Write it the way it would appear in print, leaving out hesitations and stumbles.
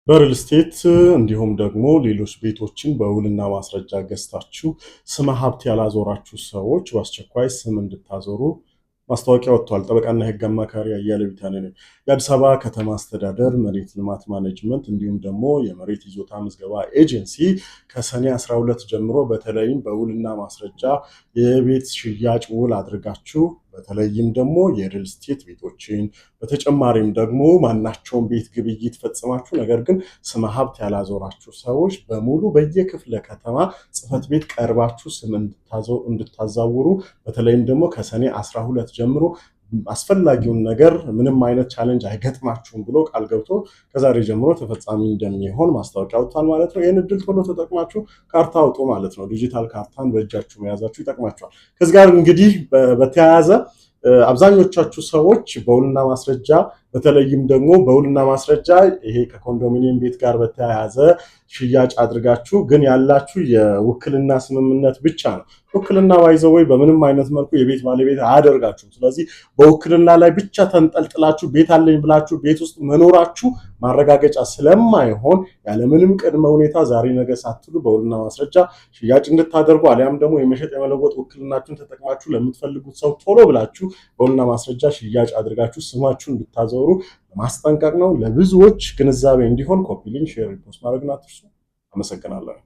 በሪል ስቴት እንዲሁም ደግሞ ሌሎች ቤቶችን በውልና ማስረጃ ገዝታችሁ ስመ ሀብት ያላዞራችሁ ሰዎች በአስቸኳይ ስም እንድታዞሩ ማስታወቂያ ወጥቷል። ጠበቃና የህግ አማካሪ አያሌው ቢታኔ ነኝ። የአዲስ አበባ ከተማ አስተዳደር መሬት ልማት ማኔጅመንት እንዲሁም ደግሞ የመሬት ይዞታ ምዝገባ ኤጀንሲ ከሰኔ 12 ጀምሮ በተለይም በውልና ማስረጃ የቤት ሽያጭ ውል አድርጋችሁ በተለይም ደግሞ የሪል ስቴት ቤቶችን በተጨማሪም ደግሞ ማናቸውን ቤት ግብይት ፈጽማችሁ ነገር ግን ስመ ሀብት ያላዞራችሁ ሰዎች በሙሉ በየክፍለ ከተማ ጽህፈት ቤት ቀርባችሁ ስም እንድታዛውሩ በተለይም ደግሞ ከሰኔ 12 ጀምሮ አስፈላጊውን ነገር ምንም አይነት ቻሌንጅ አይገጥማችሁም ብሎ ቃል ገብቶ ከዛሬ ጀምሮ ተፈጻሚ እንደሚሆን ማስታወቂያ አውጥቷል ማለት ነው። ይህን እድል ቶሎ ተጠቅማችሁ ካርታ አውጡ ማለት ነው። ዲጂታል ካርታን በእጃችሁ መያዛችሁ ይጠቅማችኋል። ከዚህ ጋር እንግዲህ በተያያዘ አብዛኞቻችሁ ሰዎች በውልና ማስረጃ በተለይም ደግሞ በውልና ማስረጃ ይሄ ከኮንዶሚኒየም ቤት ጋር በተያያዘ ሽያጭ አድርጋችሁ ግን ያላችሁ የውክልና ስምምነት ብቻ ነው። ውክልና ባይዘወይ በምንም አይነት መልኩ የቤት ባለቤት አያደርጋችሁም። ስለዚህ በውክልና ላይ ብቻ ተንጠልጥላችሁ ቤት አለኝ ብላችሁ ቤት ውስጥ መኖራችሁ ማረጋገጫ ስለማይሆን ያለምንም ቅድመ ሁኔታ ዛሬ ነገ ሳትሉ በውልና ማስረጃ ሽያጭ እንድታደርጉ አሊያም ደግሞ የመሸጥ የመለወጥ ውክልናችሁን ተጠቅማችሁ ለምትፈልጉት ሰው ቶሎ ብላችሁ በውልና ማስረጃ ሽያጭ አድርጋችሁ ስማችሁን እንድታዞሩ ማስጠንቀቅ ነው። ለብዙዎች ግንዛቤ እንዲሆን ኮፒ ሊንክ፣ ሼር፣ ሪፖስት ማድረግና አትርሱ። አመሰግናለሁ።